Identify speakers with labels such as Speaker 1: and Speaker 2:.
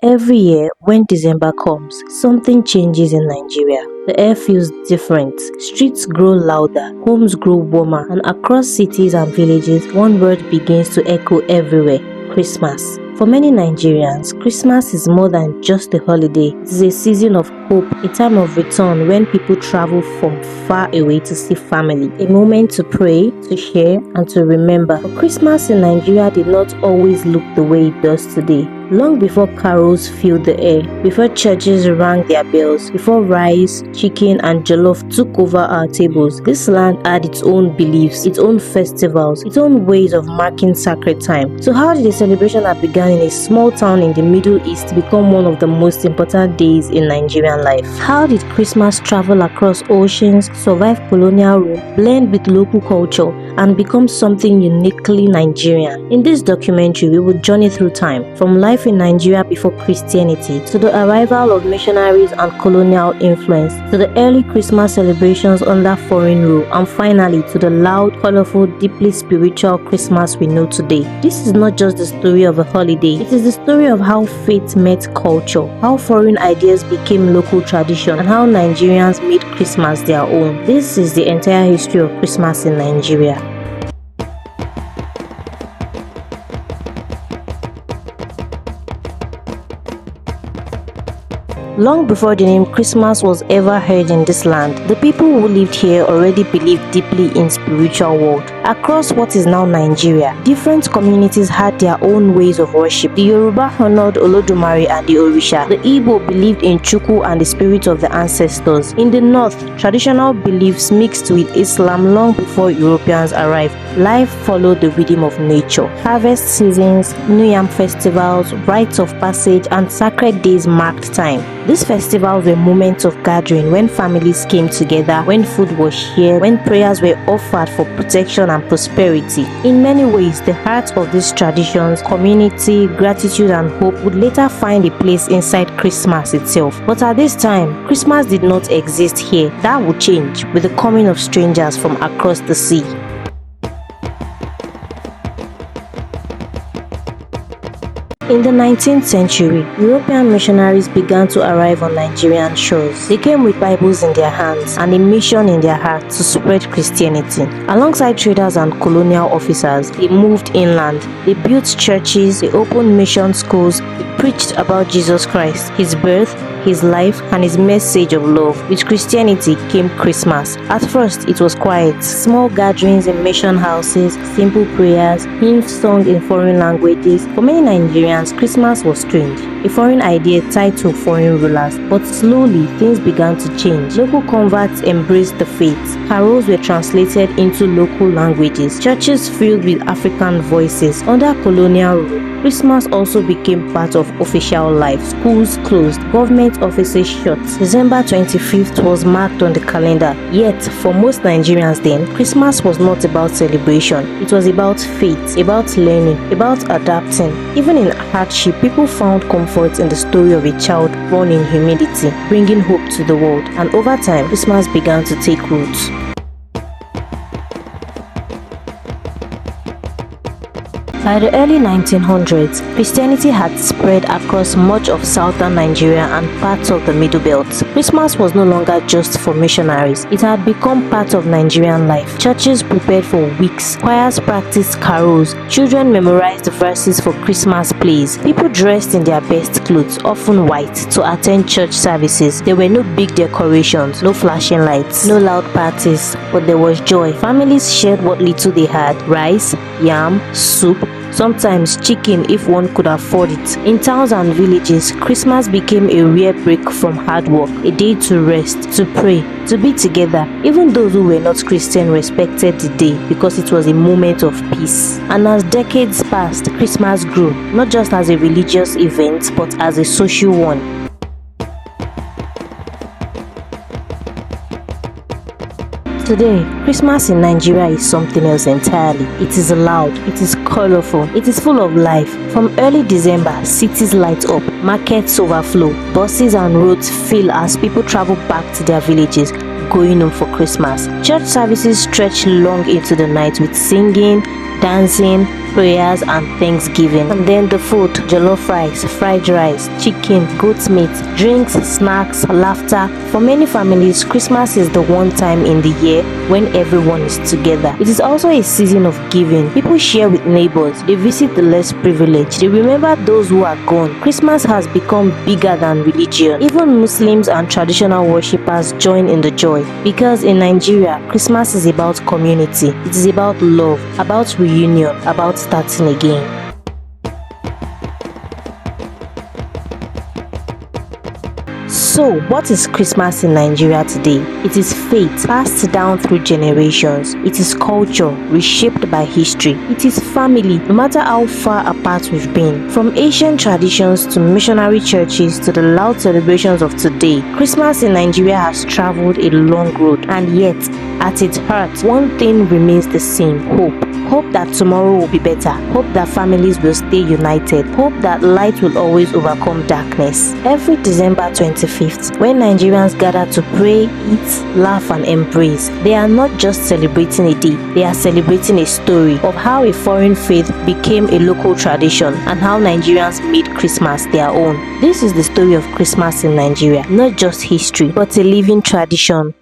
Speaker 1: Every year, when December comes, something changes in Nigeria. The air feels different, streets grow louder, homes grow warmer, and across cities and villages, one word begins to echo everywhere: Christmas. For many Nigerians, Christmas is more than just a holiday. It is a season of hope, a time of return when people travel from far away to see family, a moment to pray, to share, and to remember. But Christmas in Nigeria did not always look the way it does today. Long before carols filled the air, before churches rang their bells, before rice, chicken, and jollof took over our tables, this land had its own beliefs, its own festivals, its own ways of marking sacred time. So how did a celebration that began in a small town in the Middle East become one of the most important days in Nigerian life? How did Christmas travel across oceans, survive colonial rule, blend with local culture, and become something uniquely Nigerian? In this documentary, we will journey through time, from life in Nigeria before Christianity, to the arrival of missionaries and colonial influence, to the early Christmas celebrations under foreign rule, and finally to the loud, colorful, deeply spiritual Christmas we know today. This is not just the story of a holiday, it is the story of how faith met culture, how foreign ideas became local tradition, and how Nigerians made Christmas their own. This is the entire history of Christmas in Nigeria. Long before the name Christmas was ever heard in this land, the people who lived here already believed deeply in spiritual world. Across what is now Nigeria, different communities had their own ways of worship. The Yoruba honored Olodumare and the Orisha. The Igbo believed in Chukwu and the spirit of the ancestors. In the north, traditional beliefs mixed with Islam long before Europeans arrived. Life followed the rhythm of nature. Harvest seasons, New Yam festivals, rites of passage, and sacred days marked time. These festivals were moments of gathering when families came together, when food was shared, when prayers were offered for protection and prosperity. In many ways, the heart of these traditions, community, gratitude, and hope would later find a place inside Christmas itself. But at this time, Christmas did not exist here. That would change with the coming of strangers from across the sea. In the 19th century, European missionaries began to arrive on Nigerian shores. They came with Bibles in their hands and a mission in their heart to spread Christianity. Alongside traders and colonial officers, they moved inland. They built churches, they opened mission schools, they preached about Jesus Christ, His birth, His life, and His message of love. With Christianity came Christmas. At first, it was quiet. Small gatherings in mission houses, simple prayers, hymns sung in foreign languages. For many Nigerians, Christmas was strange, a foreign idea tied to foreign rulers. But slowly, things began to change. Local converts embraced the faith. Carols were translated into local languages. Churches filled with African voices. Under colonial rule, Christmas also became part of official life. Schools closed, government offices shut. December 25th was marked on the calendar. Yet, for most Nigerians then, Christmas was not about celebration. It was about faith, about learning, about adapting. Even in hardship, people found comfort in the story of a child born in humility, bringing hope to the world. And over time, Christmas began to take roots. By the early 1900s, Christianity had spread across much of southern Nigeria and parts of the Middle Belt. Christmas was no longer just for missionaries. It had become part of Nigerian life. Churches prepared for weeks. Choirs practiced carols. Children memorized the verses for Christmas plays. People dressed in their best clothes, often white, to attend church services. There were no big decorations, no flashing lights, no loud parties, but there was joy. Families shared what little they had: rice, yam, soup, sometimes chicken if one could afford it. In towns and villages, Christmas became a rare break from hard work, a day to rest, to pray, to be together. Even those who were not Christian respected the day because it was a moment of peace. And as decades passed, Christmas grew, not just as a religious event, but as a social one. Today, Christmas in Nigeria is something else entirely. It is loud, it is colorful, it is full of life. From early December, cities light up, markets overflow, buses and roads fill as people travel back to their villages, going home for Christmas. Church services stretch long into the night with singing, dancing, prayers, and thanksgiving. And then the food: jollof rice, fried rice, chicken, goat meat, drinks, snacks, laughter. For many families, Christmas is the one time in the year when everyone is together. It is also a season of giving. People share with neighbors, they visit the less privileged, they remember those who are gone. Christmas has become bigger than religion. Even Muslims and traditional worshippers join in the joy, because in Nigeria, Christmas is about community. It is about love, about reunion, about starting again. So, what is Christmas in Nigeria today? It is faith passed down through generations. It is culture reshaped by history. It is family, no matter how far apart we've been. From ancient traditions to missionary churches to the loud celebrations of today, Christmas in Nigeria has traveled a long road, and yet, at its heart, one thing remains the same: hope. Hope that tomorrow will be better. Hope that families will stay united. Hope that light will always overcome darkness. Every December 25th, when Nigerians gather to pray, eat, laugh, and embrace, they are not just celebrating a day, they are celebrating a story of how a foreign faith became a local tradition and how Nigerians made Christmas their own. This is the story of Christmas in Nigeria, not just history, but a living tradition.